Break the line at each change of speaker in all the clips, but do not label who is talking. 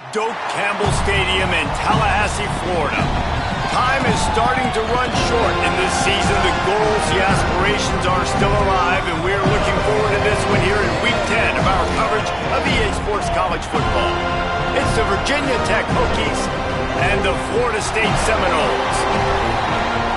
Doak Campbell Stadium in Tallahassee, Florida. Time is starting to run short in this season. The goals, the aspirations are still alive, and we're looking forward to this one here in Week 10 of our coverage of EA Sports College Football. It's the Virginia Tech Hokies and the Florida State Seminoles.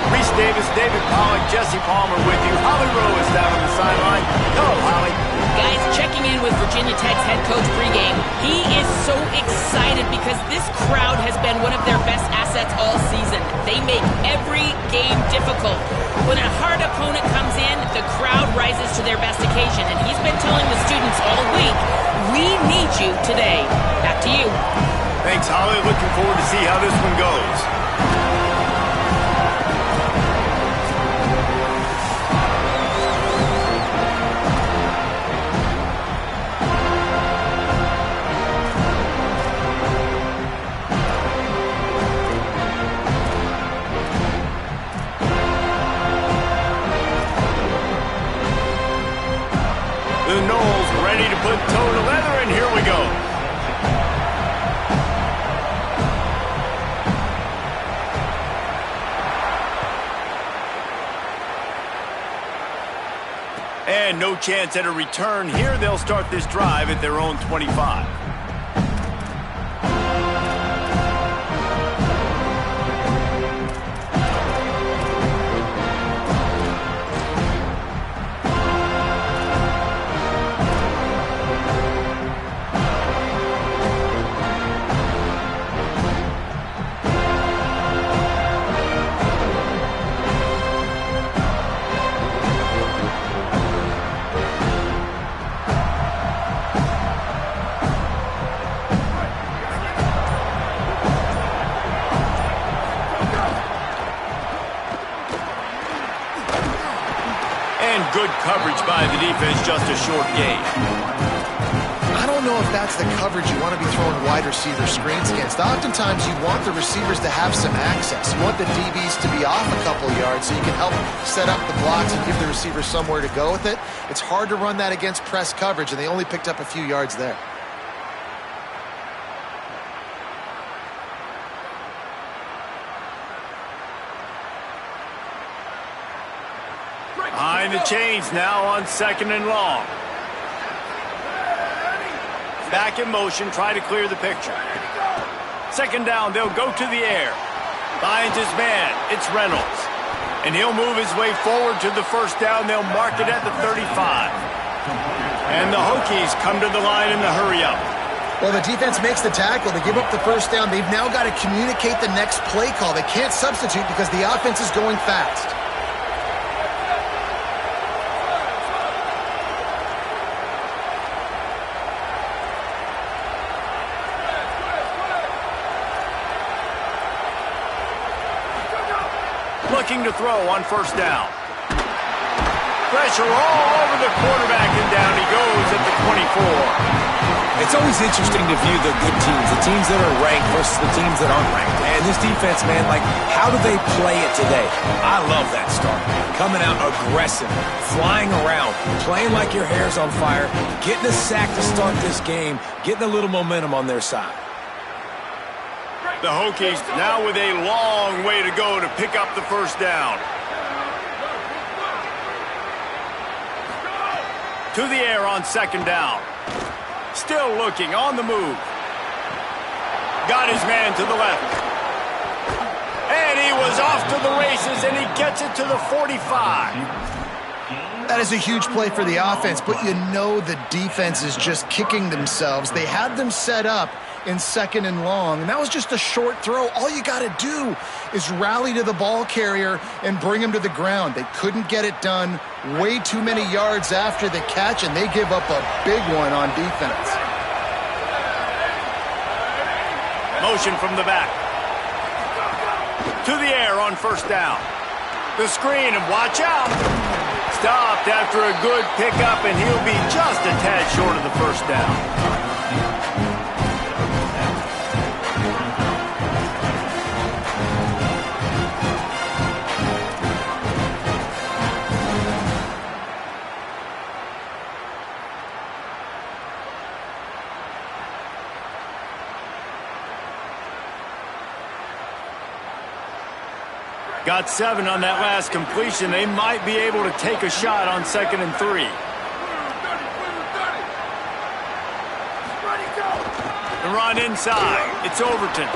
Reese Davis, David Pollack, Jesse Palmer with you. Holly Rowe is down on the sideline. Hello, Holly.
Guys, checking in with Virginia Tech's head coach pregame. He is so excited because this crowd has been one of their best assets all season. They make every game difficult. When a hard opponent comes in, the crowd rises to their best occasion. And he's been telling the students all week, we need you today. Back to you.
Thanks, Holly. Looking forward to see how this one goes. The Noles ready to put toe to leather, and here we go. And no chance at a return here. They'll start this drive at their own 25. Good coverage by the defense, just a short gain.
I don't know if that's the coverage you want to be throwing wide receiver screens against. Oftentimes you want the receivers to have some access. You want the DBs to be off a couple yards so you can help set up the blocks and give the receiver somewhere to go with it. It's hard to run that against press coverage, and they only picked up a few yards there.
Behind the chains now on 2nd and long. Back in motion, try to clear the picture. 2nd down, they'll go to the air. Finds his man, it's Reynolds. And he'll move his way forward to the 1st down. They'll mark it at the 35. And the Hokies come to the line in the hurry-up.
Well, the defense makes the tackle. They give up the 1st down. They've now got to communicate the next play call. They can't substitute because the offense is going fast.
Looking to throw on 1st down. Pressure all over the quarterback, and down he goes at the 24.
It's always interesting to view the good teams, the teams that are ranked versus the teams that aren't ranked. And this defense, man, like, how do they play it today? I love that start. Coming out aggressive, flying around, playing like your hair's on fire, getting a sack to start this game, getting a little momentum on their side.
The Hokies now with a long way to go to pick up the 1st down. To the air on 2nd down. Still looking, on the move. Got his man to the left. And he was off to the races, and he gets it to the 45.
That is a huge play for the offense, but you know the defense is just kicking themselves. They had them set up in 2nd and long, and that was just a short throw. All you got to do is rally to the ball carrier and bring him to the ground. They couldn't get it done. Way too many yards after the catch, and they give up a big one on defense.
Motion from the back. To the air on 1st down. The screen, and watch out. Stopped after a good pickup, and he'll be just a tad short of the 1st down. Got 7 on that last completion. They might be able to take a shot on 2nd and 3. The run inside. It's Overton.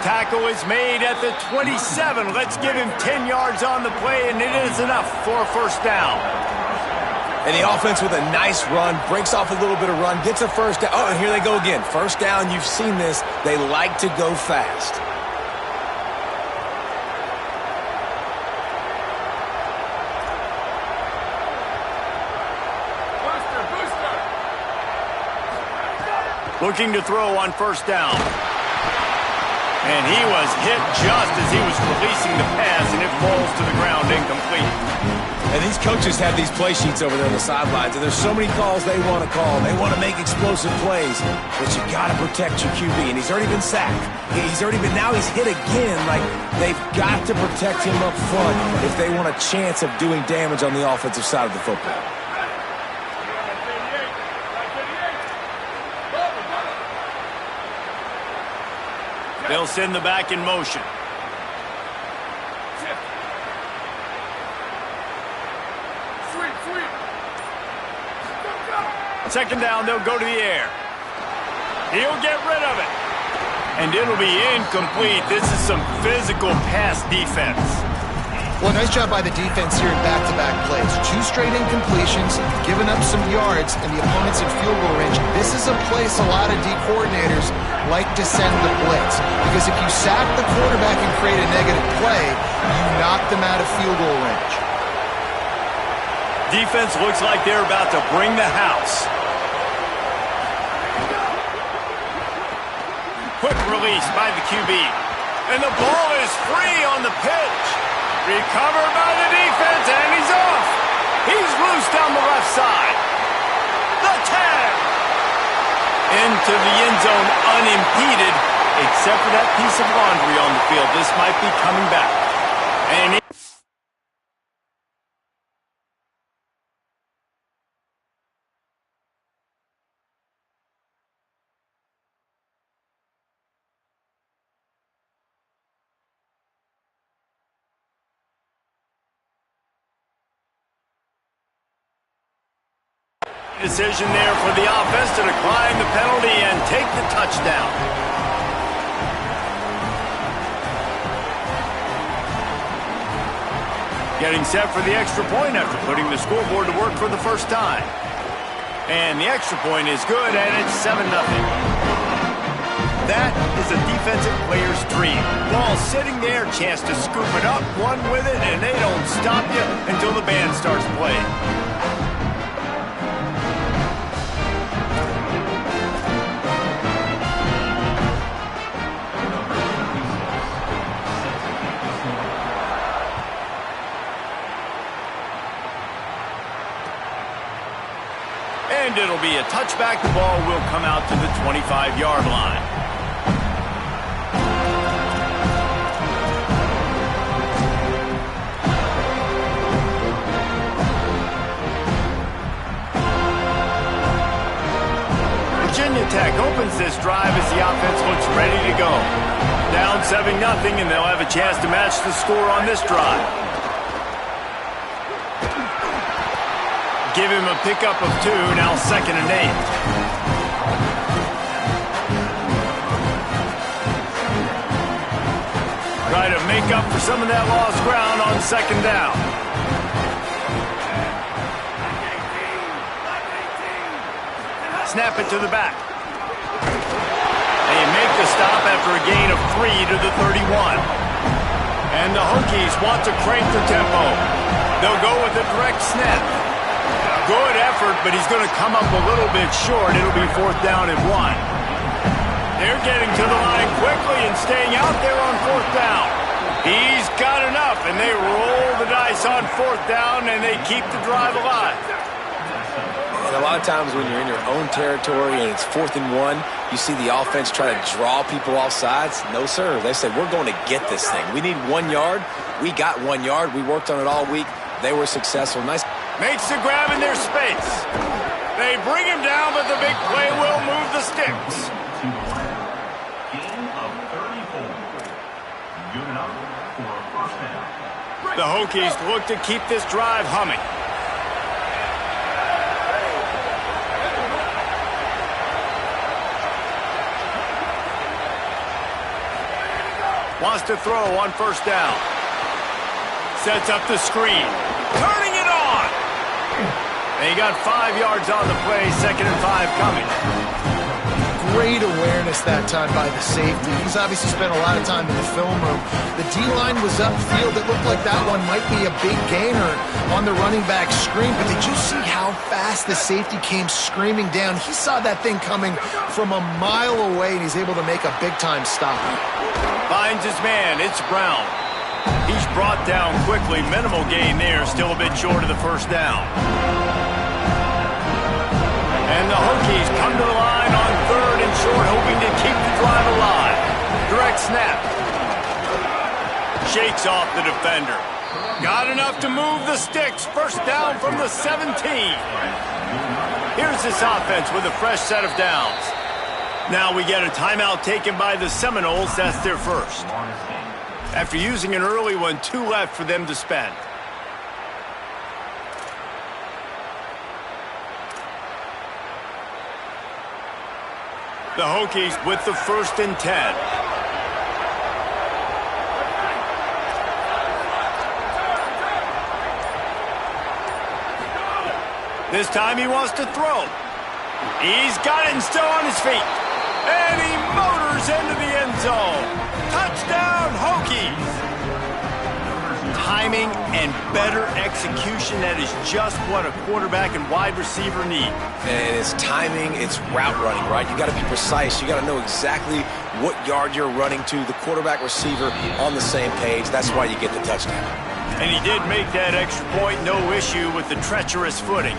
Tackle is made at the 27. Let's give him 10 yards on the play, and it is enough for a first down.
And the offense with a nice run, breaks off a little bit of run, gets a first down. Oh, and here they go again. First down, you've seen this. They like to go fast.
Looking to throw on first down. And he was hit just as he was releasing the pass, and it falls to the ground incomplete.
And these coaches have these play sheets over there on the sidelines, and there's so many calls they want to call. They want to make explosive plays, but you got to protect your QB, and he's already been sacked. Now he's hit again. Like, they've got to protect him up front if they want a chance of doing damage on the offensive side of the football.
They'll send the back in motion. Second down, they'll go to the air. He'll get rid of it. And it'll be incomplete. This is some physical pass defense.
Well, nice job by the defense here in back-to-back plays. 2 straight incompletions, giving up some yards, and the opponent's in field goal range. This is a place a lot of D coordinators like to send the blitz. Because if you sack the quarterback and create a negative play, you knock them out of field goal range.
Defense looks like they're about to bring the house. Quick release by the QB. And the ball is free on the pitch. Recovered by the defense, and he's off. He's loose down the left side. The tag. Into the end zone unimpeded, except for that piece of laundry on the field. This might be coming back. And decision there for the offense to decline the penalty and take the touchdown. Getting set for the extra point after putting the scoreboard to work for the first time. And the extra point is good, and it's 7-0. That is a defensive player's dream. Ball sitting there, chance to scoop it up, one with it, and they don't stop you until the band starts playing. And it'll be a touchback. The ball will come out to the 25-yard line. Virginia Tech opens this drive as the offense looks ready to go. Down 7-0, and they'll have a chance to match the score on this drive. Give him a pickup of 2, now 2nd and 8. Try to make up for some of that lost ground on 2nd down. Snap it to the back. They make the stop after a gain of 3 to the 31. And the Hokies want to crank the tempo. They'll go with a direct snap. Good effort, but he's going to come up a little bit short. It'll be 4th down and 1. They're getting to the line quickly and staying out there on 4th down. He's got enough, and they roll the dice on 4th down, and they keep the drive alive.
And a lot of times when you're in your own territory and it's 4th and 1, you see the offense try to draw people off sides. No, sir. They said, we're going to get this thing. We need 1 yard. We got 1 yard. We worked on it all week. They were successful. Nice.
Makes the grab in their space. They bring him down, but the big play will move the sticks.
Gain of 34. Good enough for a first down.
The Hokies look to keep this drive humming. Wants to throw on first down. Sets up the screen. Turning it on! And he got 5 yards on the play, 2nd and 5 coming.
Great awareness that time by the safety. He's obviously spent a lot of time in the film room. The D-line was upfield. It looked like that one might be a big gainer on the running back screen, but did you see how fast the safety came screaming down? He saw that thing coming from a mile away, and he's able to make a big-time stop.
Finds his man. It's Brown. He's brought down quickly. Minimal gain there. Still a bit short of the first down. And the Hokies come to the line on 3rd and short, hoping to keep the drive alive. Direct snap. Shakes off the defender. Got enough to move the sticks. First down from the 17. Here's this offense with a fresh set of downs. Now we get a timeout taken by the Seminoles. That's their first. After using an early one, 2 left for them to spend. The Hokies with the 1st and 10. This time he wants to throw. He's got it and still on his feet. And he motors into the end zone. Touchdown, Hokies! Timing and better execution, that is just what a quarterback and wide receiver need.
And it's timing, it's route running, right? You got to be precise. You got to know exactly what yard you're running to. The quarterback receiver on the same page. That's why you get the touchdown.
And he did make that extra point, no issue with the treacherous footing.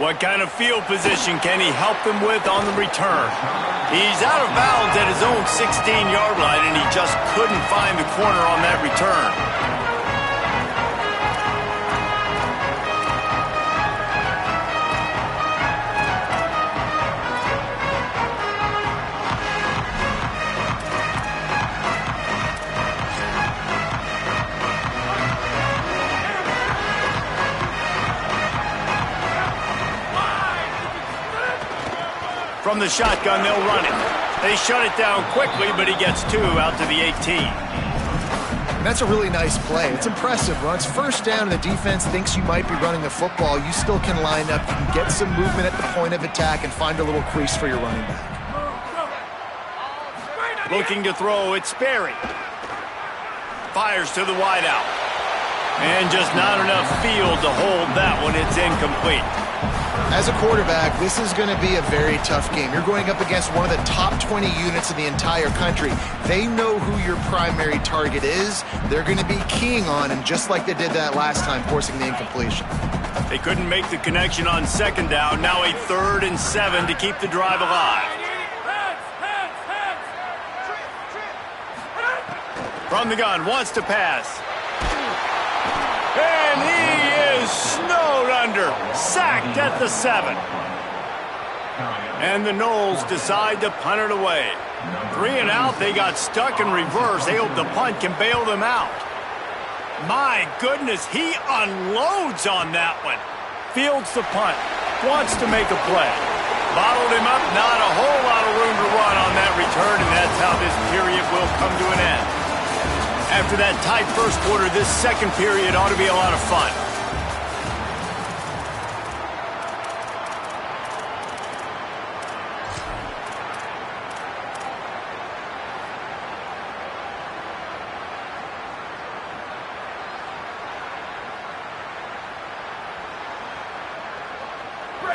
What kind of field position can he help them with on the return? He's out of bounds at his own 16-yard line, and he just couldn't find the corner on that return. From the shotgun, they'll run it. They shut it down quickly, but he gets 2 out to the 18.
And that's a really nice play. It's impressive. When it's first down and the defense thinks you might be running the football, you still can line up. You can get some movement at the point of attack and find a little crease for your running back.
Looking to throw, it's Sperry. Fires to the wideout. And just not enough field to hold that one. It's incomplete.
As a quarterback, this is going to be a very tough game. You're going up against one of the top 20 units in the entire country. They know who your primary target is. They're going to be keying on him, just like they did that last time, forcing the incompletion.
They couldn't make the connection on 2nd down. Now a 3rd and 7 to keep the drive alive. From the gun, wants to pass. And he is snowed under, sacked at the 7. And the Noles decide to punt it away. 3 and out, they got stuck in reverse. They hope the punt can bail them out. My goodness, he unloads on that one. Fields the punt, wants to make a play. Bottled him up, not a whole lot of room to run on that return, and that's how this period will come to an end. After that tight first quarter, this second period ought to be a lot of fun.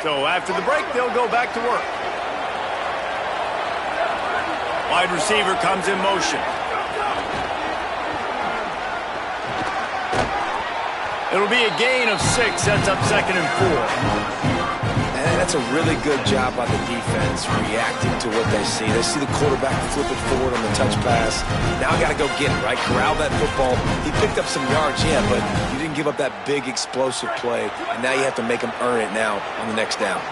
So after the break, they'll go back to work. Wide receiver comes in motion. It'll be a gain of 6, sets up 2nd and 4.
And that's a really good job by the defense, reacting to what they see. They see the quarterback flip it forward on the touch pass. Now I got to go get it, right? Corral that football. He picked up some yards, yeah, but you didn't didn't give up that big explosive play, and now you have to make them earn it now on the next down.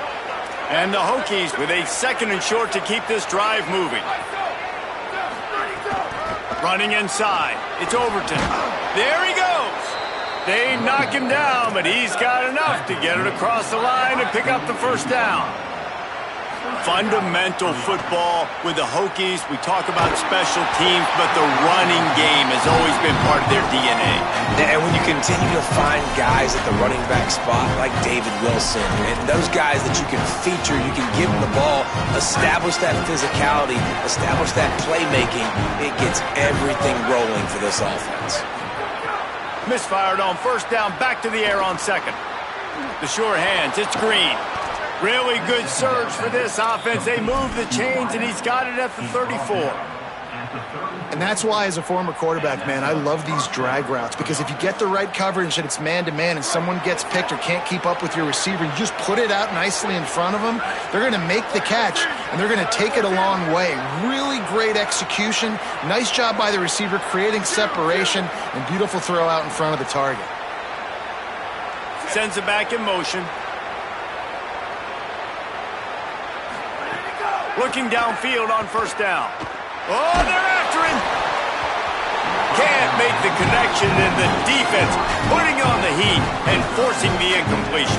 And the Hokies with a 2nd and short to keep this drive moving. Running inside. It's Overton. There he goes. They knock him down, but he's got enough to get it across the line and pick up the first down. Fundamental football with the Hokies. We talk about special teams, but the running game has always been part of their DNA.
And when you continue to find guys at the running back spot like David Wilson, and those guys that you can feature, you can give them the ball, establish that physicality, establish that playmaking, it gets everything rolling for this offense.
Misfired on first down, back to the air on 2nd. The sure hands, it's Green. Really good surge for this offense. They move the chains, and he's got it at the 34.
And that's why, as a former quarterback, man, I love these drag routes, because if you get the right coverage and it's man-to-man and someone gets picked or can't keep up with your receiver, you just put it out nicely in front of them, they're going to make the catch, and they're going to take it a long way. Really great execution. Nice job by the receiver creating separation, and beautiful throw out in front of the target.
Sends it back in motion. Looking downfield on first down. Oh, they're after him. Can't make the connection, and the defense putting on the heat and forcing the incompletion.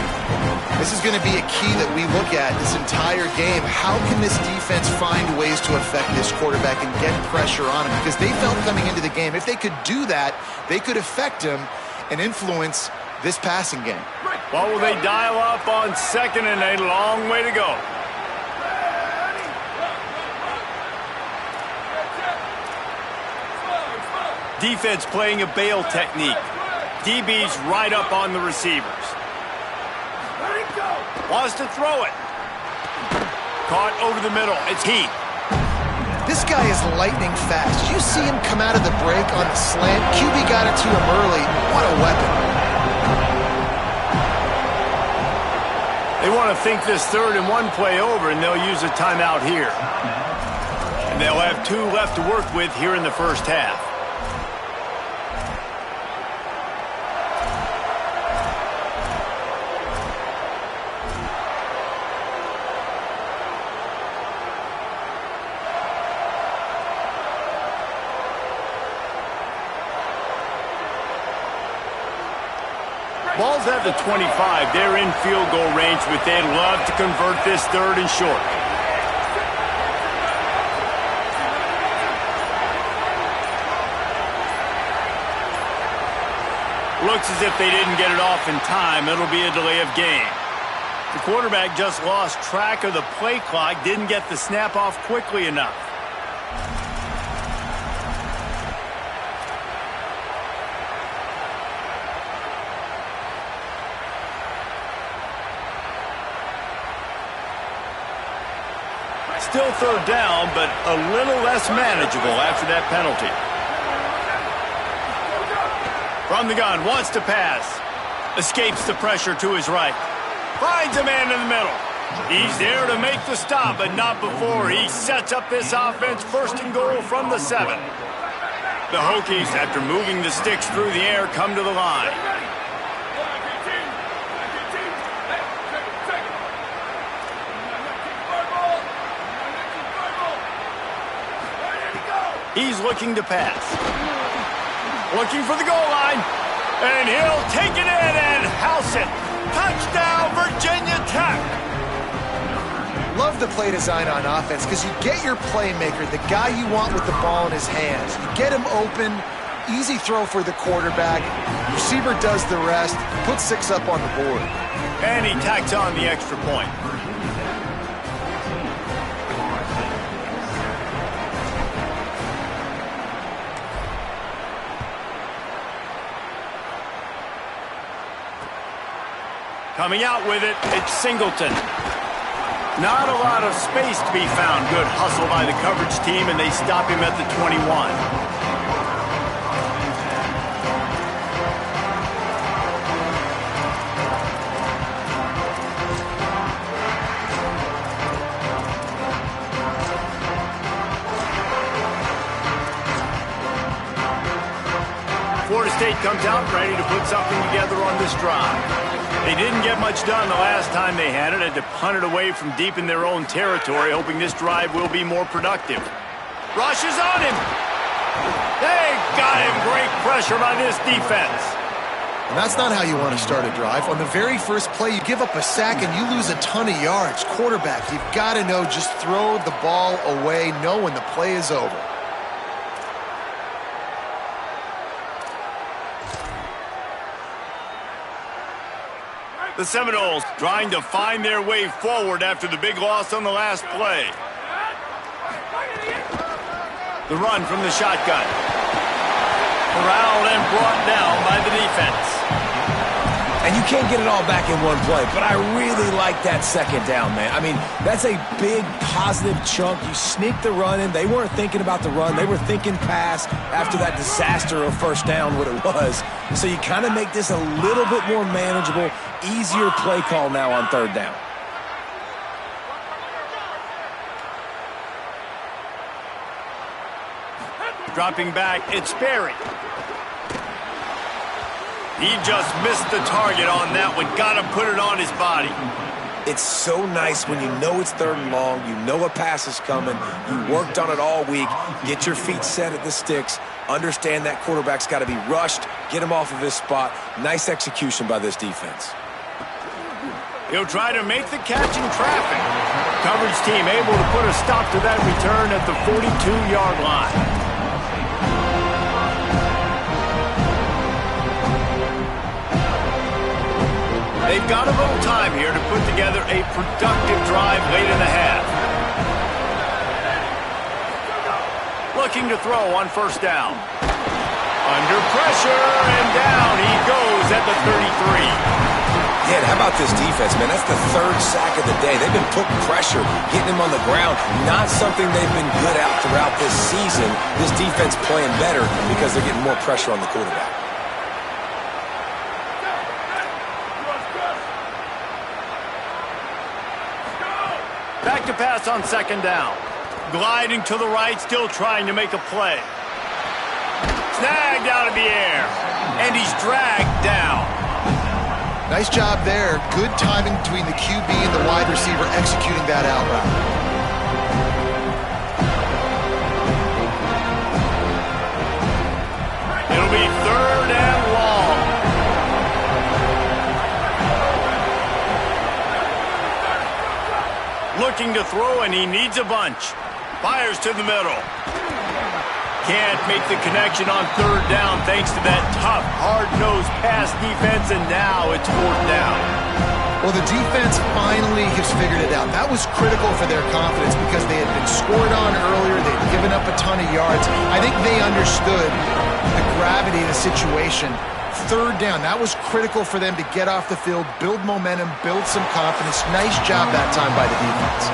This is going to be a key that we look at this entire game. How can this defense find ways to affect this quarterback and get pressure on him? Because they felt coming into the game, if they could do that, they could affect him and influence this passing game.
Well, will they dial up on 2nd and a long way to go? Defense playing a bail technique. DB's right up on the receivers. Wants to throw it. Caught over the middle. It's Heath.
This guy is lightning fast. Did you see him come out of the break on the slant? QB got it to him early. What a weapon.
They want to think this 3rd and 1 play over, and they'll use a timeout here. And they'll have 2 left to work with here in the first half. Ball's at the 25. They're in field goal range, but they'd love to convert this 3rd and short. Looks as if they didn't get it off in time. It'll be a delay of game. The quarterback just lost track of the play clock, didn't get the snap off quickly enough. Still 3rd down, but a little less manageable after that penalty. From the gun, wants to pass. Escapes the pressure to his right. Finds a man in the middle. He's there to make the stop, but not before he sets up this offense 1st and goal from the 7. The Hokies, after moving the sticks through the air, come to the line. He's looking to pass. Looking for the goal line. And he'll take it in and house it. Touchdown, Virginia Tech.
Love the play design on offense, because you get your playmaker, the guy you want with the ball in his hands. You get him open, easy throw for the quarterback. Receiver does the rest, puts 6 up on the board.
And he tacks on the extra point. Coming out with it, it's Singleton. Not a lot of space to be found. Good hustle by the coverage team, and they stop him at the 21. Forced State comes out ready to put something together on this drive. They didn't get much done the last time they had it. Had to punt it away from deep in their own territory, hoping this drive will be more productive. Rushes on him. They got him. Great pressure by this defense.
And that's not how you want to start a drive. On the very first play, you give up a sack and you lose a ton of yards. Quarterback, you've got to know, just throw the ball away, know when the play is over.
The Seminoles trying to find their way forward after the big loss on the last play. The run from the shotgun. Corralled and brought down by the defense.
And you can't get it all back in one play, but I really like that second down, man. I mean, that's a big positive chunk. You sneak the run in. They weren't thinking about the run. They were thinking pass after that disaster of first down, what it was. So you kind of make this a little bit more manageable, easier play call now on third down.
Dropping back, it's Berry. He just missed the target on that one. Got to put it on his body.
It's so nice when you know it's third and long, you know a pass is coming, you worked on it all week, get your feet set at the sticks, understand that quarterback's got to be rushed, get him off of his spot. Nice execution by this defense.
He'll try to make the catch in traffic. Coverage team able to put a stop to that return at the 42-yard line. They've got a little time here to put together a productive drive late in the half. Looking to throw on first down. Under pressure, and down he goes at the 33.
Yeah, how about this defense, man? That's the third sack of the day. They've been putting pressure, getting him on the ground. Not something they've been good at throughout this season. This defense playing better because they're getting more pressure on the quarterback.
Back to pass on second down. Gliding to the right, still trying to make a play. Snagged out of the air. And he's dragged down.
Nice job there. Good timing between the QB and the wide receiver executing that out route.
It'll be third and long. Looking to throw, and he needs a bunch. Fires to the middle. Can't make the connection on third down thanks to that tough, hard-nosed pass defense, and now it's fourth down.
Well, the defense finally has figured it out. That was critical for their confidence because they had been scored on earlier. They'd given up a ton of yards. I think they understood the gravity of the situation. Third down, that was critical for them to get off the field, build momentum, build some confidence. Nice job that time by the defense.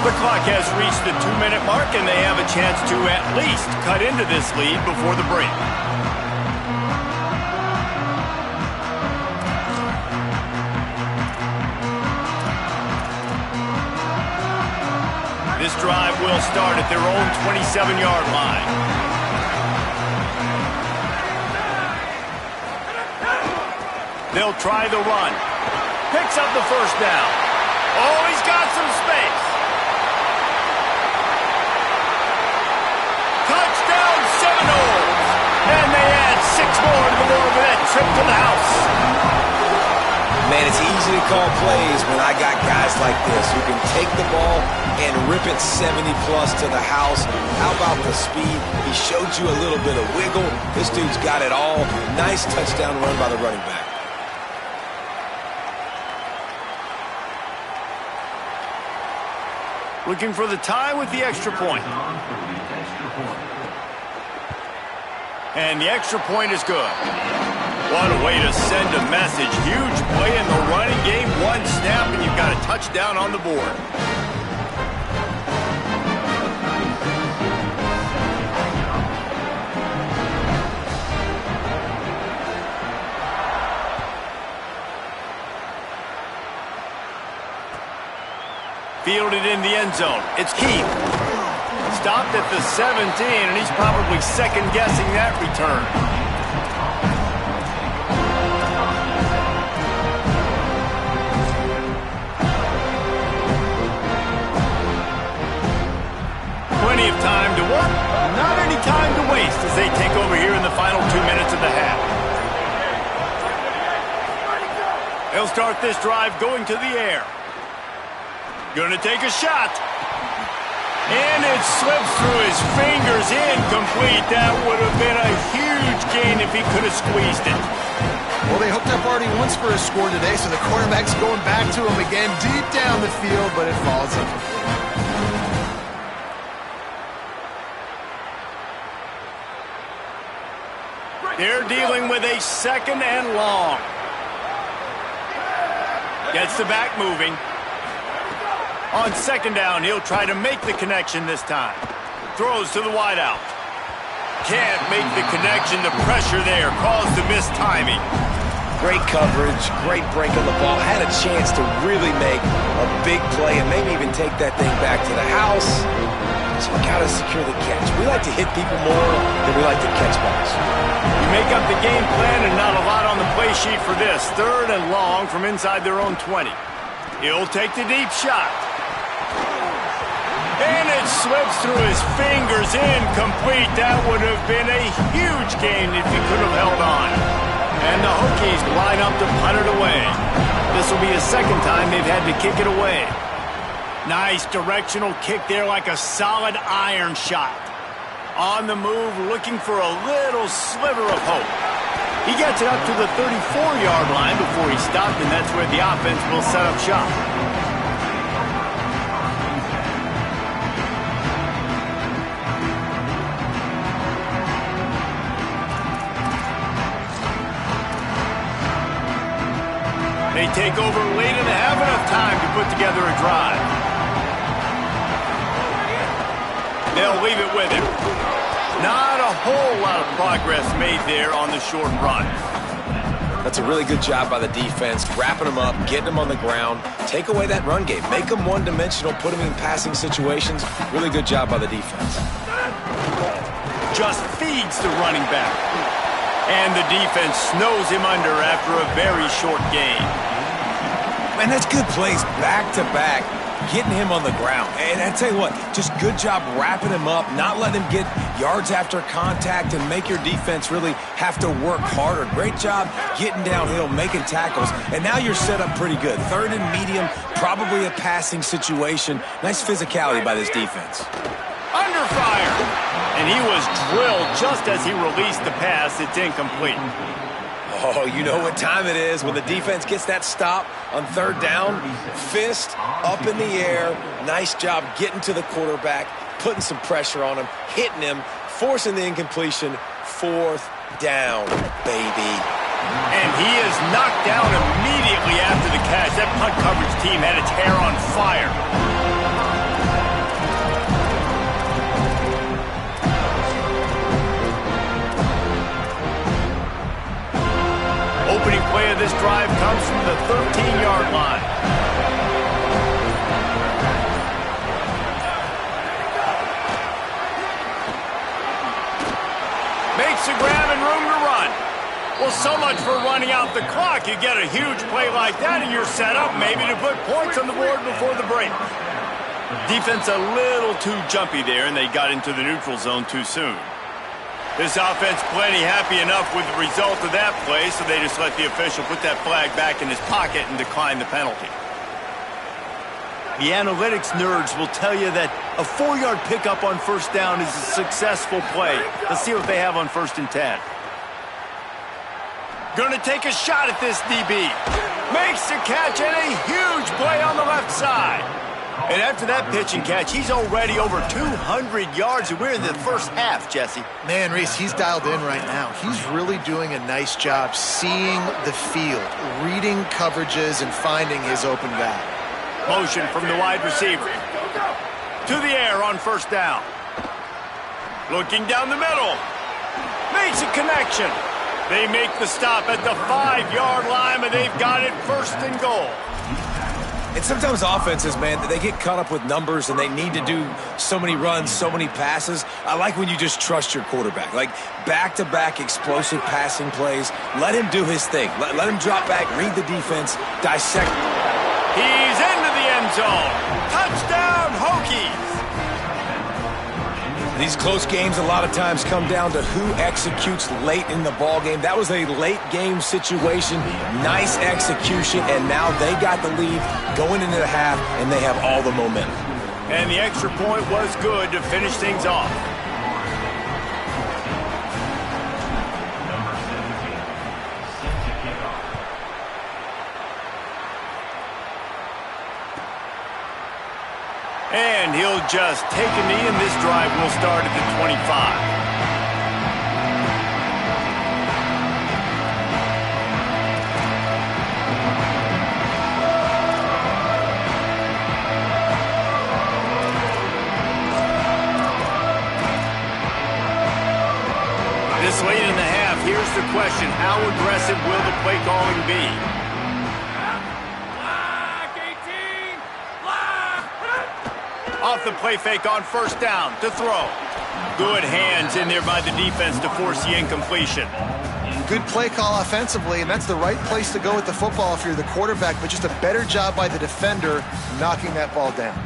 The clock has reached the 2-minute mark, and they have a chance to at least cut into this lead before the break. This drive will start at their own 27-yard line. They'll try the run. Picks up the first down. Oh, he's got some space. Touchdown Seminoles. And they add 6 more to the board with that trip to the house.
Man, it's easy to call plays when I got guys like this who can take the ball and rip it 70-plus to the house. How about the speed? He showed you a little bit of wiggle. This dude's got it all. Nice touchdown run by the running back.
Looking for the tie with the extra point. And the extra point is good. What a way to send a message. Huge play in the running game. One snap, and you've got a touchdown on the board. Fielded in the end zone. It's Keith. Stopped at the 17, and he's probably second-guessing that return. He'll start this drive going to the air. Gonna take a shot. And it slips through his fingers, incomplete. That would have been a huge gain if he could have squeezed it.
Well, they hooked up already once for a score today, so the quarterback's going back to him again deep down the field, but it falls incomplete.
They're dealing with a 2nd and long. Gets the back moving. On 2nd down, he'll try to make the connection this time. Throws to the wideout. Can't make the connection. The pressure there caused the missed timing.
Great coverage, great break on the ball. Had a chance to really make a big play and maybe even take that thing back to the house. So we got to secure the catch. We like to hit people more than we like to catch balls.
You make up the game plan and not a lot on the play sheet for this. 3rd and long from inside their own 20. He'll take the deep shot. And it slips through his fingers, incomplete. That would have been a huge gain if he could have held on. And the Hokies line up to punt it away. This will be a 2nd time they've had to kick it away. Nice directional kick there like a solid iron shot. On the move, looking for a little sliver of hope. He gets it up to the 34-yard line before he stopped, and that's where the offense will set up shop. They take over late and have enough time to put together a drive. They'll leave it with him. Not a whole lot of progress made there on the short run.
That's a really good job by the defense, wrapping them up, getting them on the ground. Take away that run game. Make them one-dimensional, put them in passing situations. Really good job by the defense.
Just feeds the running back. And the defense snows him under after a very short gain.
Man, that's good plays back-to-back, getting him on the ground. And I tell you what, just good job wrapping him up, not letting him get yards after contact and make your defense really have to work harder. Great job getting downhill, making tackles, and now you're set up pretty good. 3rd and medium, probably a passing situation. Nice physicality by this defense.
Under fire! And he was drilled just as he released the pass. It's incomplete.
Oh, you know what time it is when the defense gets that stop on 3rd down. Fist up in the air. Nice job getting to the quarterback, putting some pressure on him, hitting him, forcing the incompletion. 4th down, baby.
And he is knocked down immediately after the catch. That punt coverage team had its hair on fire. Opening play of this drive comes from the 13-yard line. Makes a grab and room to run. Well, so much for running out the clock. You get a huge play like that and you're set up maybe to put points on the board before the break. Defense a little too jumpy there, and they got into the neutral zone too soon. This offense plenty happy enough with the result of that play, so they just let the official put that flag back in his pocket and decline the penalty. The analytics nerds will tell you that a 4-yard pickup on 1st down is a successful play. Let's see what they have on 1st and 10. Gonna take a shot at this DB. Makes the catch and a huge play on the left side. And after that pitch and catch, he's already over 200 yards, and we're in the first half, Jesse.
Man, Reese, he's dialed in right now. He's really doing a nice job seeing the field, reading coverages, and finding his open guy.
Motion from the wide receiver. To the air on 1st down. Looking down the middle. Makes a connection. They make the stop at the 5-yard line, but they've got it 1st and goal.
And sometimes offenses, man, they get caught up with numbers and they need to do so many runs, so many passes. I like when you just trust your quarterback. Like back-to-back explosive passing plays. Let him do his thing. Let him drop back, read the defense, dissect.
He's into the end zone. Touchdown, Hokies.
These close games a lot of times come down to who executes late in the ball game. That was a late game situation. Nice execution, and now they got the lead going into the half, and they have all the momentum.
And the extra point was good to finish things off. And he'll just take a knee, and this drive will start at the 25. This late in the half, here's the question: how aggressive will the play calling be? Off the play fake on first down to throw. Good hands in there by the defense to force the incompletion.
Good play call offensively, and that's the right place to go with the football if you're the quarterback, but just a better job by the defender knocking that ball down.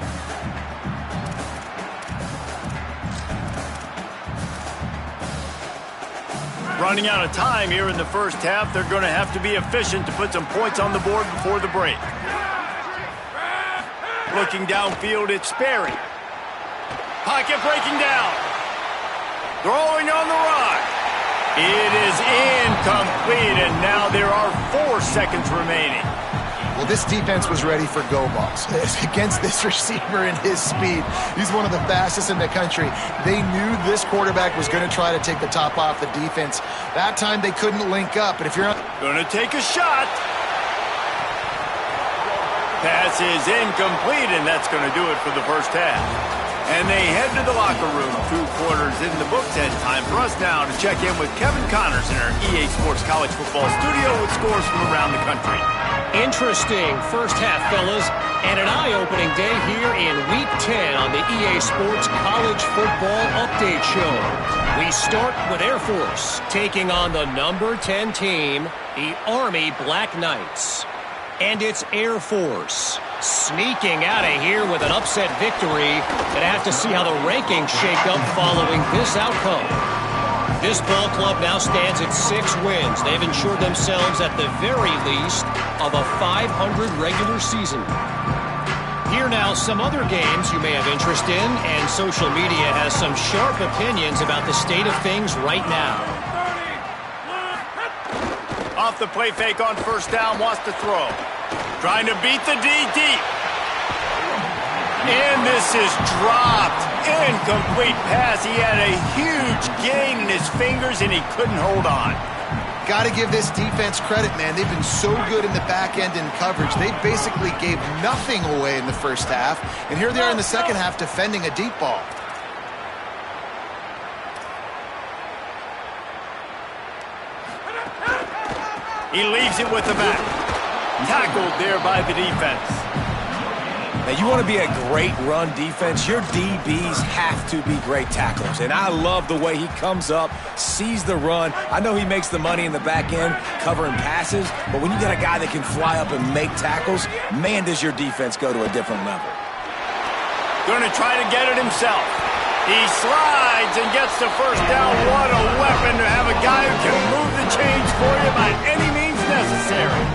Running out of time here in the first half, they're going to have to be efficient to put some points on the board before the break. Looking downfield, it's Sperry. Pocket breaking down. Throwing on the run. It is incomplete, and now there are 4 seconds remaining.
Well, this defense was ready for go balls against this receiver and his speed. He's one of the fastest in the country. They knew this quarterback was going to try to take the top off the defense. That time they couldn't link up, but if you're
going to take a shot. Pass is incomplete, and that's going to do it for the first half. And they head to the locker room. 2 quarters in the books, and time for us now to check in with Kevin Connors in our EA Sports College Football studio with scores from around the country.
Interesting first half, fellas, and an eye-opening day here in Week 10 on the EA Sports College Football Update Show. We start with Air Force, taking on the number 10 team, the Army Black Knights. And it's Air Force sneaking out of here with an upset victory. Gonna have to see how the rankings shake up following this outcome. This ball club now stands at 6 wins. They've ensured themselves at the very least of a 500 regular season. Here now, some other games you may have interest in, and social media has some sharp opinions about the state of things right now.
Off the play fake on first down, wants to throw. Trying to beat the D deep. And this is dropped. Incomplete pass. He had a huge gain in his fingers, and he couldn't hold on.
Got to give this defense credit, man. They've been so good in the back end in coverage. They basically gave nothing away in the first half, and here they are in the second half defending a deep ball.
He leaves it with the back. Tackled there by the defense.
Now, you want to be a great run defense, your DBs have to be great tacklers. And I love the way he comes up, sees the run. I know he makes the money in the back end covering passes, but when you got a guy that can fly up and make tackles, man, does your defense go to a different level.
Going to try to get it himself. He slides and gets the first down. What a weapon to have a guy who can move the chains for you by any means necessary.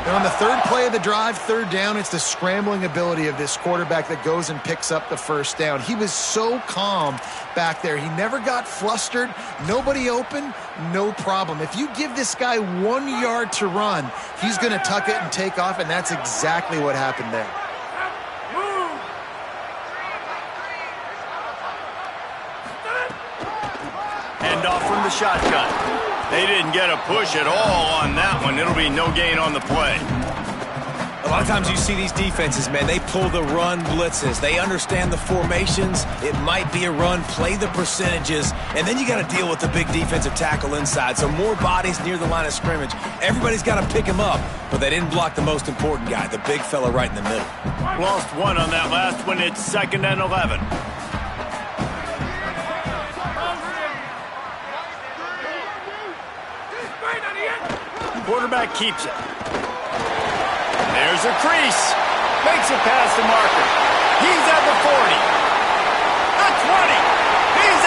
And on the third play of the drive, third down, it's the scrambling ability of this quarterback that goes and picks up the first down. He was so calm back there. He never got flustered. Nobody open, no problem. If you give this guy 1 yard to run, he's going to tuck it and take off, and that's exactly what happened there.
Handoff from the shotgun. They didn't get a push at all on that one. It'll be no gain on the play.
A lot of times you see these defenses, man, they pull the run blitzes. They understand the formations. It might be a run, play the percentages, and then you got to deal with the big defensive tackle inside. So more bodies near the line of scrimmage. Everybody's got to pick him up, but they didn't block the most important guy, the big fella right in the middle.
Lost one on that last one. It's 2nd and 11. Quarterback keeps it. There's a crease. Makes it past the marker. He's at the 40. The 20. He's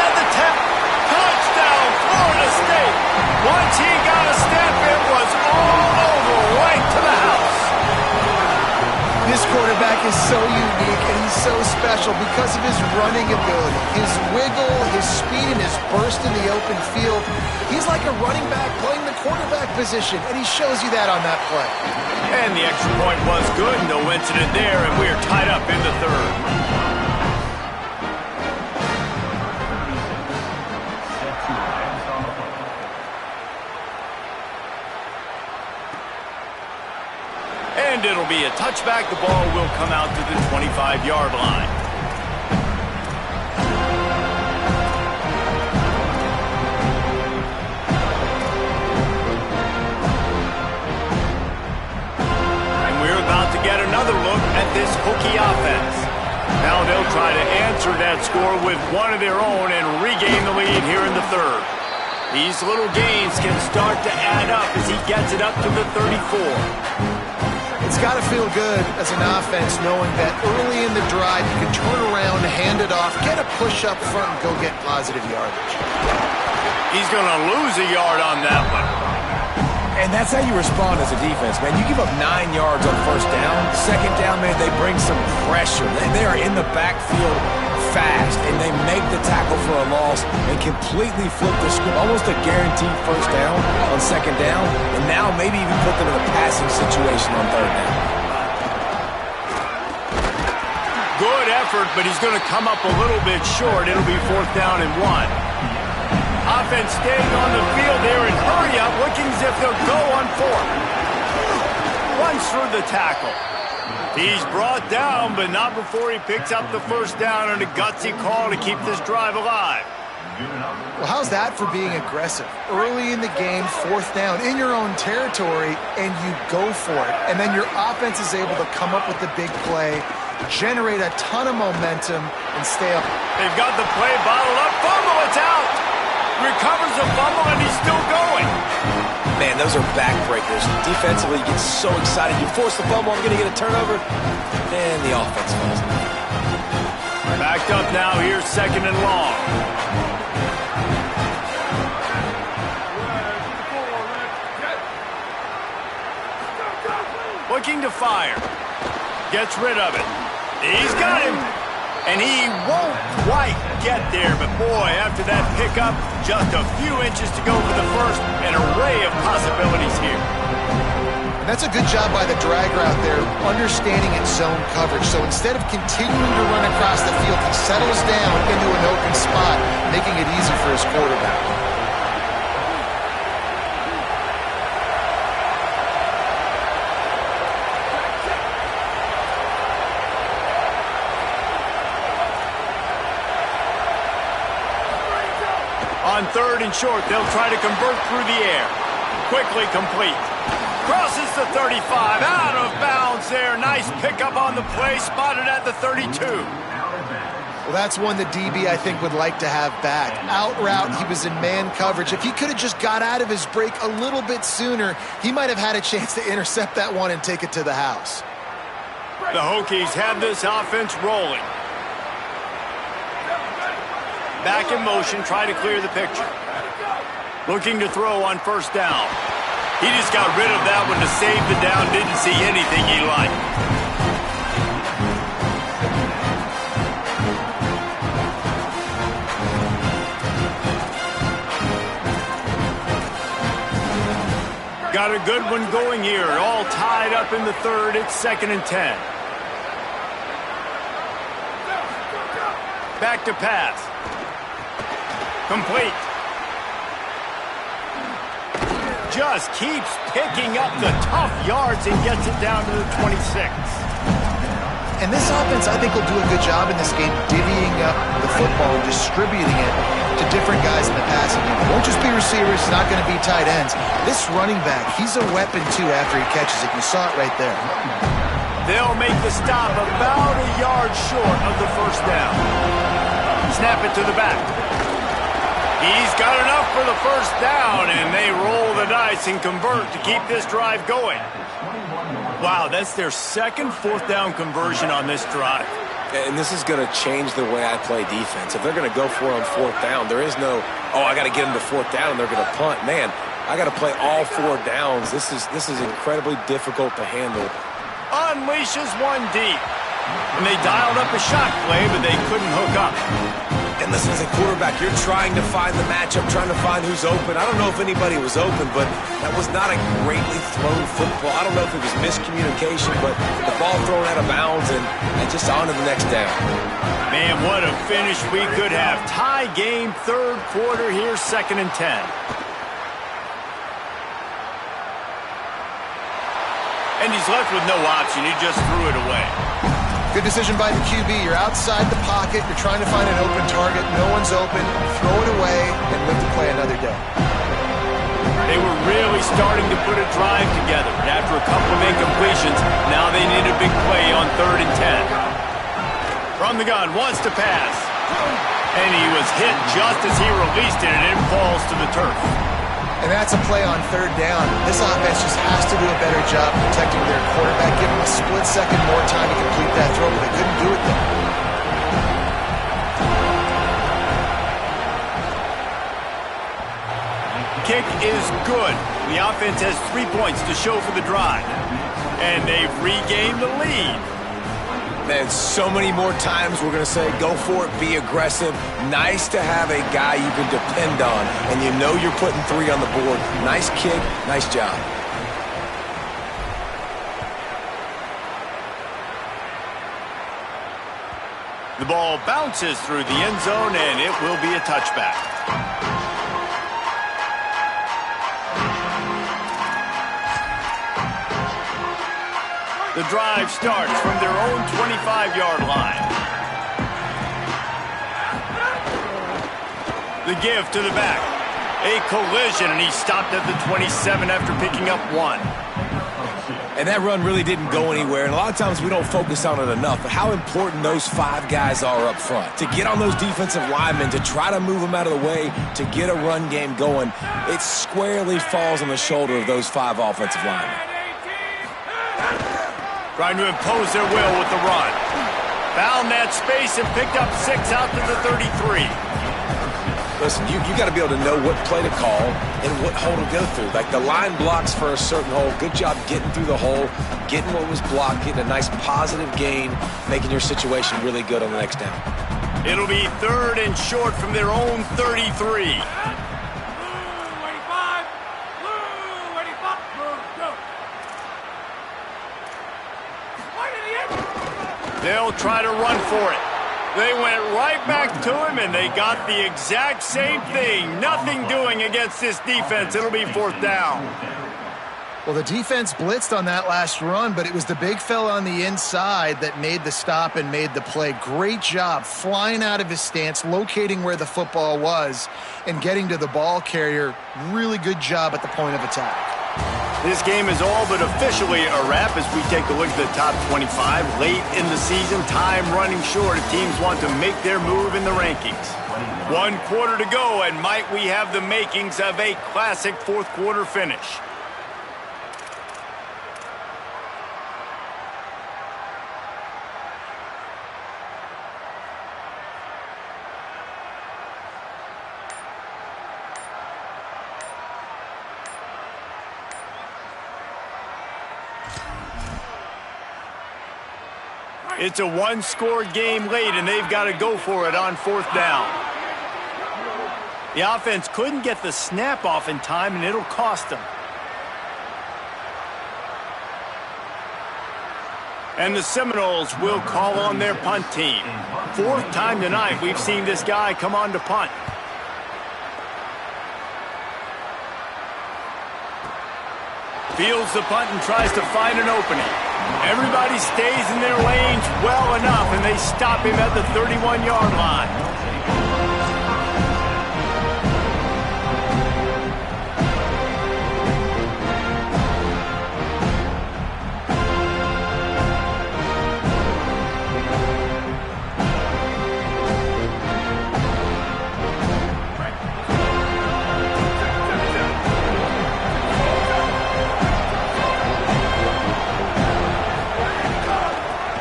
Once he got a step, it was all over, right to the house.
This quarterback is so unique and he's so special because of his running ability, his wiggle, his speed, and his burst in the open field. He's like a running back playing the quarterback position, and he shows you that on that play.
And the extra point was good, no incident there, and we're tied up in the third. And it'll be a touchback. The ball will come out to the 25-yard line. And we're about to get another look at this Hokie offense. Now they'll try to answer that score with one of their own and regain the lead here in the third. These little gains can start to add up as he gets it up to the 34.
It's got to feel good as an offense knowing that early in the drive you can turn around, hand it off, get a push up front, and go get positive yardage.
He's going to lose a yard on that one.
And that's how you respond as a defense, man. You give up 9 yards on first down. Second down, man, they bring some pressure. They are in the backfield fast, and they make the tackle for a loss and completely flip the script. Almost a guaranteed first down on second down, and now maybe even put them in a passing situation on third down.
Good effort, but he's going to come up a little bit short. It'll be 4th down and 1. Offense staying on the field there and hurry up, looking as if they'll go on 4th. Runs through the tackle. He's brought down, but not before he picks up the first down on a gutsy call to keep this drive alive.
Well, how's that for being aggressive? Early in the game, 4th down, in your own territory, and you go for it. And then your offense is able to come up with the big play, generate a ton of momentum, and stay up.
They've got the play bottled up. Fumble, it's out. Recovers the fumble, and he's still going.
Man, those are backbreakers. Defensively, you get so excited. You force the fumble, I'm going to get a turnover. And the offense falls.
Backed up now. Here's 2nd and long. Looking to fire. Gets rid of it. He's got him. And he won't quite get there, but boy, after that pickup, just a few inches to go for the first. An array of possibilities here.
And that's a good job by the drag route there, understanding its zone coverage. So instead of continuing to run across the field, he settles down into an open spot, making it easy for his quarterback.
On 3rd and short, they'll try to convert through the air. Quickly complete. Crosses the 35, out of bounds there. Nice pickup on the play, spotted at the 32.
Well, that's one the DB, I think, would like to have back. Out route, he was in man coverage. If he could have just got out of his break a little bit sooner, he might have had a chance to intercept that one and take it to the house.
The Hokies have this offense rolling. Back in motion, try to clear the picture. Looking to throw on 1st down. He just got rid of that one to save the down. Didn't see anything he liked. Got a good one going here. All tied up in the third. It's 2nd and 10. Back to pass. Complete. Just keeps picking up the tough yards and gets it down to the 26.
And this offense, I think, will do a good job in this game divvying up the football and distributing it to different guys in the passing game. It won't just be receivers. It's not going to be tight ends. This running back, he's a weapon, too, after he catches it. You saw it right there.
They'll make the stop about a yard short of the first down. Snap it to the back. He's got enough for the first down, and they roll the dice and convert to keep this drive going. Wow, that's their second 4th down conversion on this drive.
And this is going to change the way I play defense. If they're going to go for it on fourth down, there is no, oh, I got to get them to fourth down and they're going to punt. Man, I got to play all 4 downs. This is incredibly difficult to handle.
Unleashes one deep. And they dialed up a shot play, but they couldn't hook up.
And listen, as a quarterback, you're trying to find the matchup, trying to find who's open. I don't know if anybody was open, but that was not a greatly thrown football. I don't know if it was miscommunication, but the ball thrown out of bounds and just on to the next down.
Man, what a finish we could have. Tie game, third quarter here, 2nd and 10. And he's left with no option. He just threw it away.
Good decision by the QB. You're outside the pocket. You're trying to find an open target. No one's open. Throw it away and live to play another day.
They were really starting to put a drive together. And after a couple of incompletions, now they need a big play on 3rd and 10. From the gun, wants to pass. And he was hit just as he released it, and it falls to the turf.
And that's a play on 3rd down. This offense just has to do a better job protecting their quarterback. Give him a split second more time to complete that throw, but they couldn't do it there.
Kick is good. The offense has 3 points to show for the drive. And they've regained the lead.
Man, so many more times we're going to say, go for it, be aggressive. Nice to have a guy you can depend on, and you know you're putting 3 on the board. Nice kick, nice job.
The ball bounces through the end zone, and it will be a touchback. The drive starts from their own 25-yard line. The give to the back. A collision, and he stopped at the 27 after picking up 1.
And that run really didn't go anywhere, and a lot of times we don't focus on it enough, but how important those 5 guys are up front. To get on those defensive linemen, to try to move them out of the way, to get a run game going, it squarely falls on the shoulder of those 5 offensive linemen.
Trying to impose their will with the run. Found that space and picked up 6 out to the 33.
Listen, you got to be able to know what play to call and what hole to go through. Like the line blocks for a certain hole. Good job getting through the hole, getting what was blocked, getting a nice positive gain, making your situation really good on the next down.
It'll be 3rd and short from their own 33. They'll try to run for it. They went right back to him, and they got the exact same thing. Nothing doing against this defense. It'll be 4th down.
Well, the defense blitzed on that last run, but it was the big fella on the inside that made the stop and made the play. Great job flying out of his stance, locating where the football was, and getting to the ball carrier. Really good job at the point of attack.
This game is all but officially a wrap as we take a look at the top 25. Late in the season, time running short if teams want to make their move in the rankings. 1 quarter to go, and might we have the makings of a classic 4th quarter finish. It's a 1-score game late, and they've got to go for it on 4th down. The offense couldn't get the snap off in time, and it'll cost them. And the Seminoles will call on their punt team. 4th time tonight we've seen this guy come on to punt. Fields the punt and tries to find an opening. Everybody stays in their lanes well enough, and they stop him at the 31-yard line.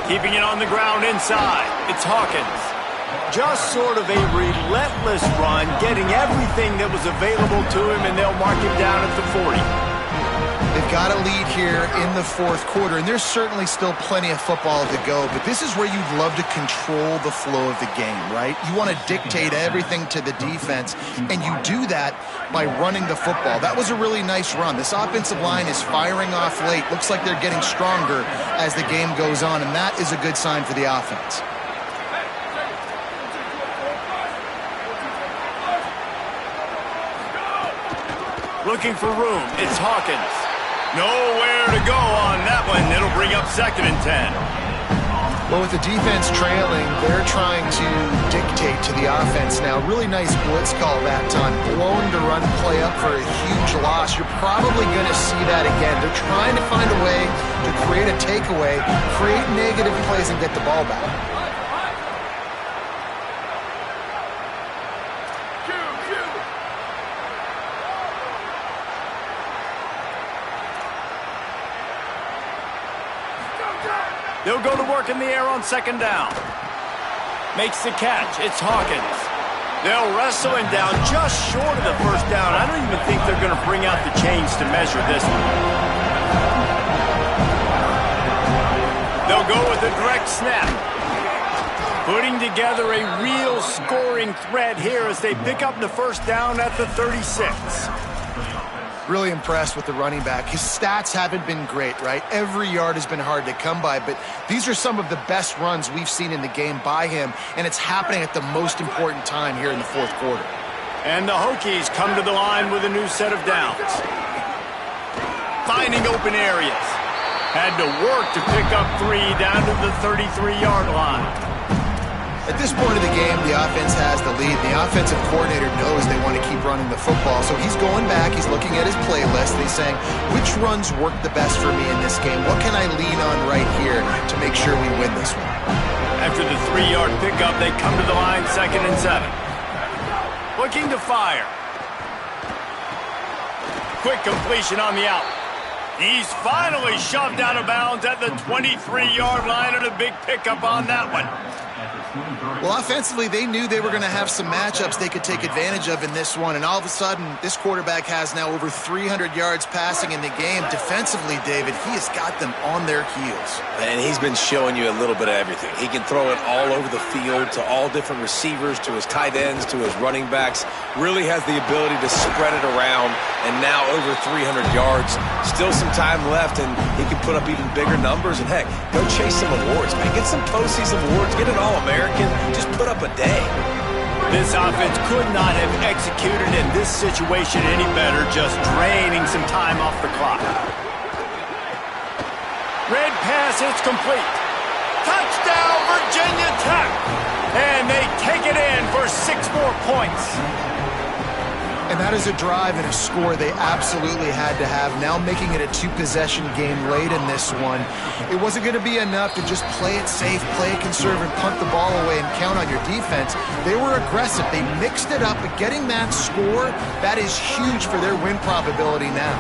Keeping it on the ground inside. It's Hawkins. Just sort of a relentless run, getting everything that was available to him, and they'll mark him down at the 40.
They've got a lead here in the fourth quarter, and there's certainly still plenty of football to go, but this is where you'd love to control the flow of the game, right? You want to dictate everything to the defense, and you do that by running the football. That was a really nice run. This offensive line is firing off late. Looks like they're getting stronger as the game goes on, and that is a good sign for the offense.
Looking for room. It's Hawkins. Nowhere to go on that one. It'll bring up 2nd and 10.
Well, with the defense trailing, they're trying to dictate to the offense now. Really nice blitz call that time. Blown to run play up for a huge loss. You're probably going to see that again. They're trying to find a way to create a takeaway, create negative plays, and get the ball back.
They'll go to work in the air on 2nd down. Makes the catch. It's Hawkins. They'll wrestle him down just short of the 1st down. I don't even think they're going to bring out the chains to measure this one. They'll go with a direct snap. Putting together a real scoring threat here as they pick up the 1st down at the 36.
Really impressed with the running back. His stats haven't been great, right? Every yard has been hard to come by, but these are some of the best runs we've seen in the game by him, and it's happening at the most important time here in the fourth quarter.
And the Hokies come to the line with a new set of downs. Finding open areas. Had to work to pick up 3 down to the 33-yard line.
At this point of the game, the offense has the lead. The offensive coordinator knows they want to keep running the football, so he's going back, he's looking at his playlist, and he's saying, which runs work the best for me in this game? What can I lean on right here to make sure we win this one?
After the 3-yard pickup, they come to the line, 2nd and 7. Looking to fire. Quick completion on the out. He's finally shoved out of bounds at the 23-yard line, and a big pickup on that one.
Well, offensively, they knew they were going to have some matchups they could take advantage of in this one, and all of a sudden, this quarterback has now over 300 yards passing in the game. Defensively, David, he has got them on their heels.
And he's been showing you a little bit of everything. He can throw it all over the field to all different receivers, to his tight ends, to his running backs. Really has the ability to spread it around, and now over 300 yards. Still some time left, and he can put up even bigger numbers. And, heck, go chase some awards, man. Get some postseason awards. Get an All-American. Just put up a day.
This offense could not have executed in this situation any better, just draining some time off the clock. Red pass, it's complete. Touchdown, Virginia Tech. And they take it in for 6 more points.
And that is a drive and a score they absolutely had to have. Now making it a 2-possession game late in this one. It wasn't going to be enough to just play it safe, play it conservative, punt the ball away, and count on your defense. They were aggressive. They mixed it up, but getting that score, that is huge for their win probability now.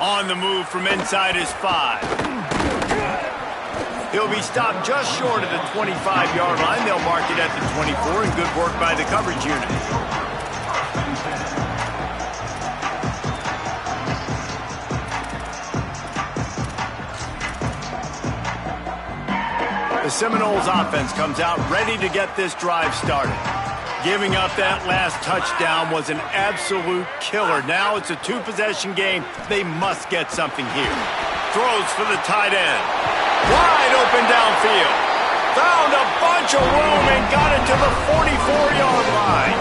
On the move from inside his 5. He'll be stopped just short of the 25-yard line. They'll mark it at the 24, and good work by the coverage unit. The Seminoles offense comes out ready to get this drive started. Giving up that last touchdown was an absolute killer. Now it's a 2-possession game. They must get something here. Throws for the tight end. Wide open downfield. Found a bunch of room and got it to the 44-yard line.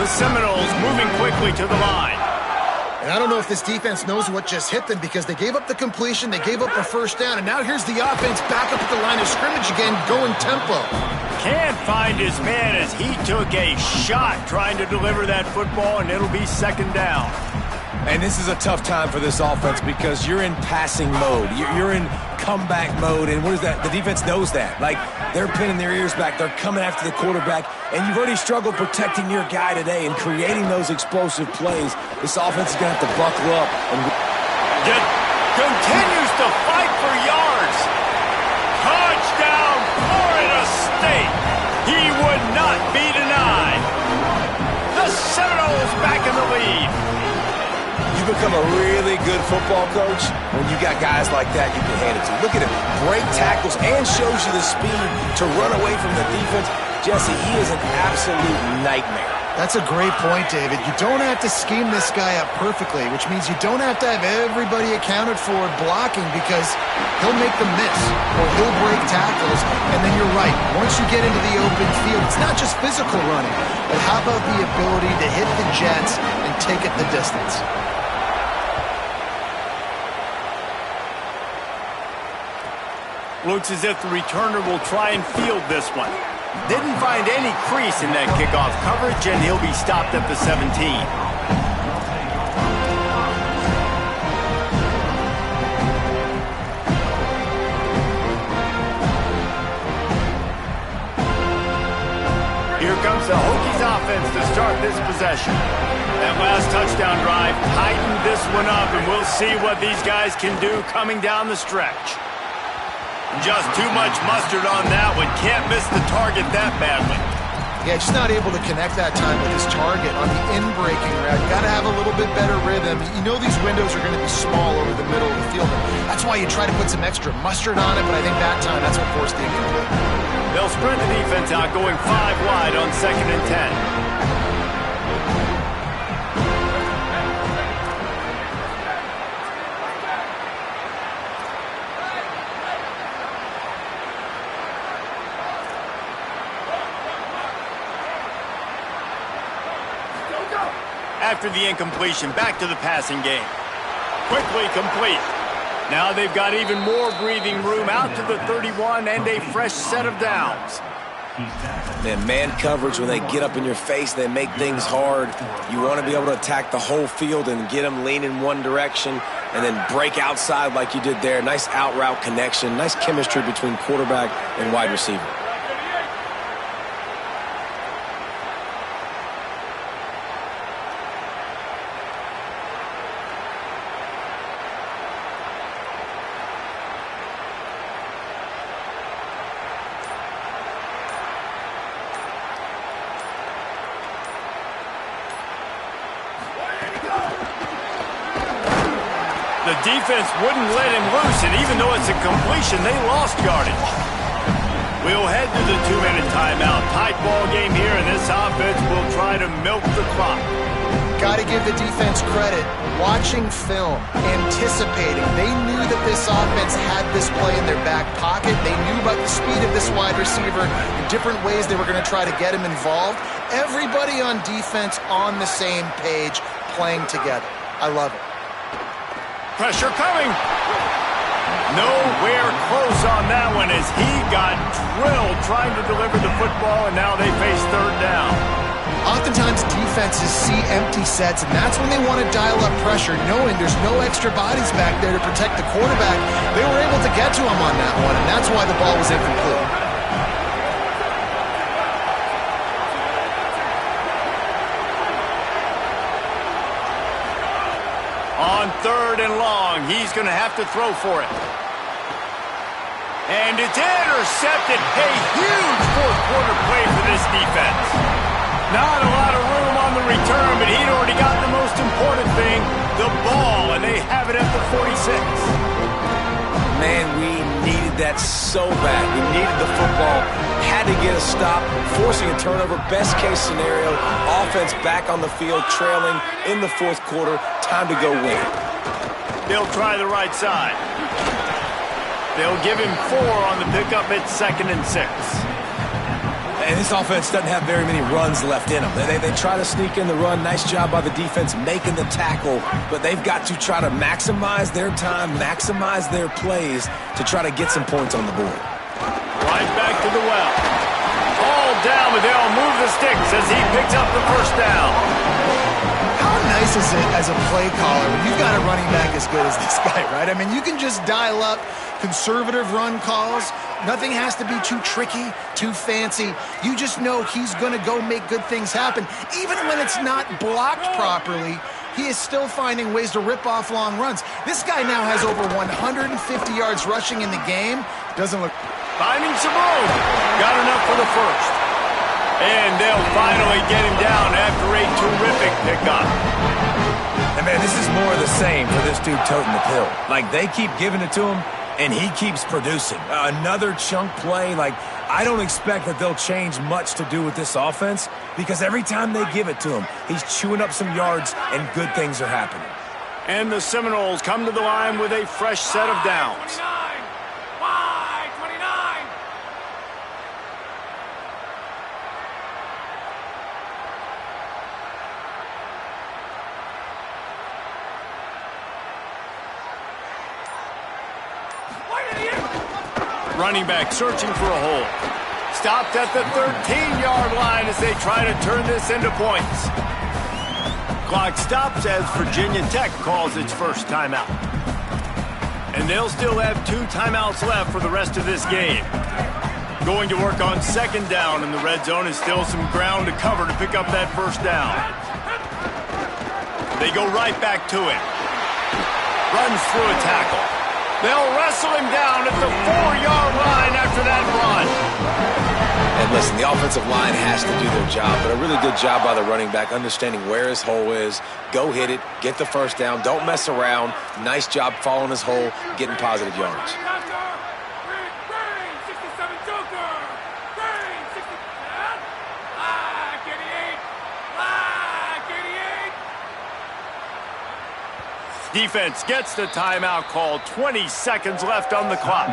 The Seminoles moving quickly to the line.
And I don't know if this defense knows what just hit them, because they gave up the completion, they gave up a 1st down, and now here's the offense back up at the line of scrimmage again, going tempo.
Can't find his man as he took a shot trying to deliver that football, and it'll be 2nd down.
And this is a tough time for this offense because you're in passing mode. You're in comeback mode, and what is that? The defense knows that. Like, they're pinning their ears back. They're coming after the quarterback, and you've already struggled protecting your guy today and creating those explosive plays. This offense is going to have to buckle up. And
continues to fight for yards. Touchdown, Florida State. He would not be denied. The Seminoles back in the lead.
You become a really good football coach when you got guys like that you can hand it to. Look at him, break tackles and shows you the speed to run away from the defense. Jesse, he is an absolute nightmare.
That's a great point, David. You don't have to scheme this guy up perfectly, which means you don't have to have everybody accounted for blocking because he'll make them miss or he'll break tackles. And then you're right. Once you get into the open field, it's not just physical running, but how about the ability to hit the jets and take it the distance?
Looks as if the returner will try and field this one. Didn't find any crease in that kickoff coverage, and he'll be stopped at the 17. Here comes the Hokies offense to start this possession. That last touchdown drive tightened this one up, and we'll see what these guys can do coming down the stretch. Just too much mustard on that one. Can't miss the target that badly.
Yeah, just not able to connect that time with his target on the in-breaking route. You got to have a little bit better rhythm. You know these windows are going to be small over the middle of the field. That's why you try to put some extra mustard on it, but I think that time that's what forced the incomplete.
They'll spread the defense out, going 5 wide on 2nd and 10. After the incompletion, back to the passing game. Quickly complete. Now they've got even more breathing room out to the 31 and a fresh set of downs.
Man coverage, when they get up in your face, they make things hard. You want to be able to attack the whole field and get them leaning one direction and then break outside like you did there. Nice out route connection, nice chemistry between quarterback and wide receiver.
The defense wouldn't let him loose, and even though it's a completion, they lost yardage. We'll head to the 2-minute timeout. Tight ball game here, and this offense will try to milk the clock.
Got to give the defense credit. Watching film, anticipating. They knew that this offense had this play in their back pocket. They knew about the speed of this wide receiver, the different ways they were going to try to get him involved. Everybody on defense on the same page, playing together. I love it.
Pressure coming. Nowhere close on that one as he got drilled trying to deliver the football, and now they face 3rd down.
Oftentimes defenses see empty sets, and that's when they want to dial up pressure, knowing there's no extra bodies back there to protect the quarterback. They were able to get to him on that one, and that's why the ball was incomplete.
On 3rd and long, he's going to have to throw for it. And it's intercepted. A huge 4th quarter play for this defense. Not a lot of room on the return, but he'd already got the most important thing, the ball, and they have it at the 46.
Man, we needed that so bad. We needed the football. Had to get a stop, forcing a turnover. Best case scenario, offense back on the field, trailing in the 4th quarter. Time to go win.
They'll try the right side. They'll give him 4 on the pickup at 2nd and 6.
And this offense doesn't have very many runs left in them. They try to sneak in the run. Nice job by the defense making the tackle. But they've got to try to maximize their time, maximize their plays to try to get some points on the board.
Right back to the well. All down, but they'll move the sticks as he picks up the 1st down.
How nice this as a play caller, when you've got a running back as good as this guy, right? I mean, you can just dial up conservative run calls. Nothing has to be too tricky, too fancy. You just know he's going to go make good things happen. Even when it's not blocked properly, he is still finding ways to rip off long runs. This guy now has over 150 yards rushing in the game. Doesn't look...
Finding some room. Got enough for the first. And they'll finally get him down after a terrific pickup.
And man, this is more of the same for this dude toting the pill. Like, they keep giving it to him, and he keeps producing. Another chunk play. Like, I don't expect that they'll change much to do with this offense, because every time they give it to him, he's chewing up some yards, and good things are happening.
And the Seminoles come to the line with a fresh set of downs. Running back searching for a hole. Stopped at the 13-yard line as they try to turn this into points. Clock stops as Virginia Tech calls its first timeout. And they'll still have 2 timeouts left for the rest of this game. Going to work on second down in the red zone is still some ground to cover to pick up that first down. They go right back to it. Runs through a tackle. They'll wrestle him down at the 4-yard line after that run.
And listen, the offensive line has to do their job, but a really good job by the running back understanding where his hole is. Go hit it, get the first down, don't mess around. Nice job following his hole, getting positive yards.
Defense gets the timeout call. 20 seconds left on the clock.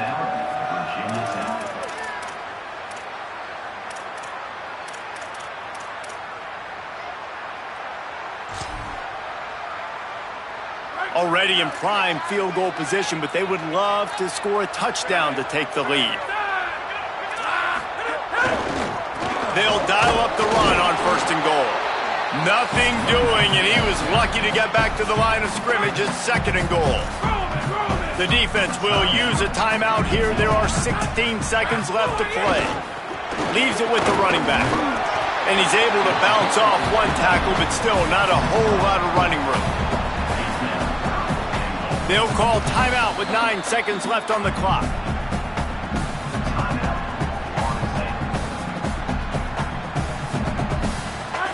Already in prime field goal position, but they would love to score a touchdown to take the lead. They'll dial up the run on first and goal. Nothing doing, and he was lucky to get back to the line of scrimmage at second and goal. The defense will use a timeout here. There are 16 seconds left to play. Leaves it with the running back. And he's able to bounce off one tackle, but still not a whole lot of running room. They'll call timeout with 9 seconds left on the clock.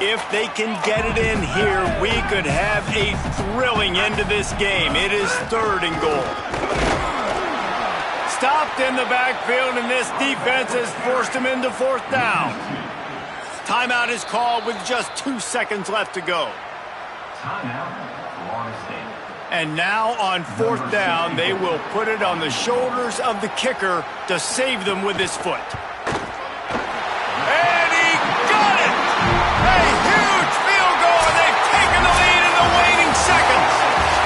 If they can get it in here, we could have a thrilling end to this game. It is third and goal. Stopped in the backfield, and this defense has forced him into fourth down. Timeout is called with just 2 seconds left to go. And now on fourth down, they will put it on the shoulders of the kicker to save them with his foot. And he got it! A huge field goal, and they've taken the lead in the waning seconds.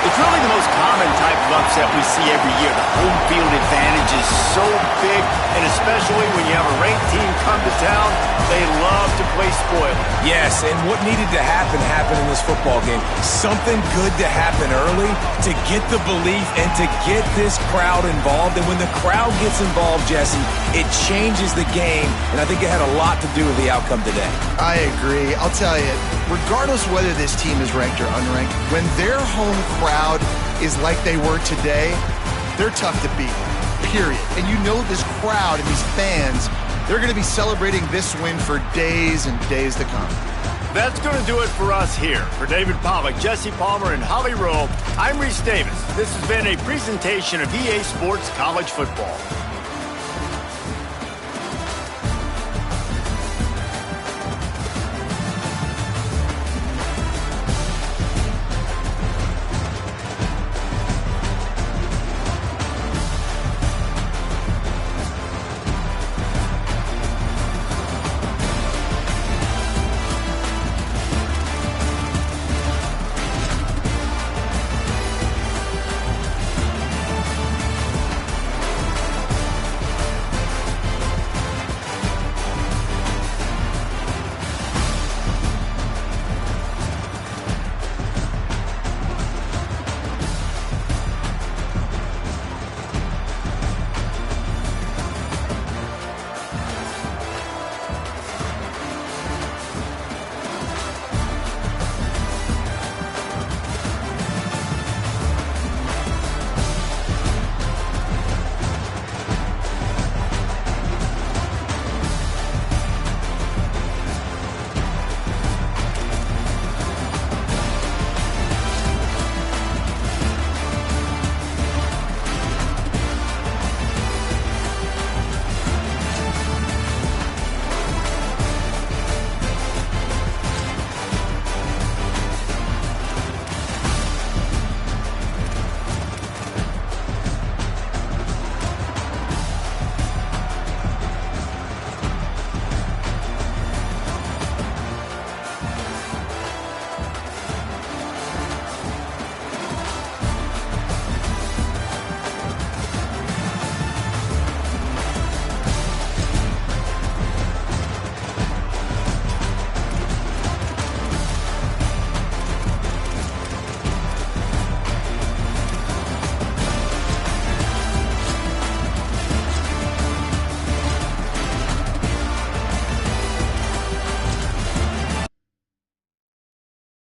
It's really the most common type of upset we see every year. The home field advantage is so big, and especially when you have a ranked team come to town, they love to play spoiler.
Yes, and what needed to happen happened in this football game. Something good to happen early to get the belief and to get this crowd involved. And when the crowd gets involved, Jesse, it changes the game, and I think it had a lot to do with the outcome today.
I agree. I'll tell you, regardless whether this team is ranked or unranked, when their home crowd is like they were today, they're tough to beat, period. And you know this crowd and these fans, they're going to be celebrating this win for days and days to come.
That's going to do it for us here. For David Pollack, Jesse Palmer, and Holly Rowe, I'm Reese Davis. This has been a presentation of EA Sports College Football.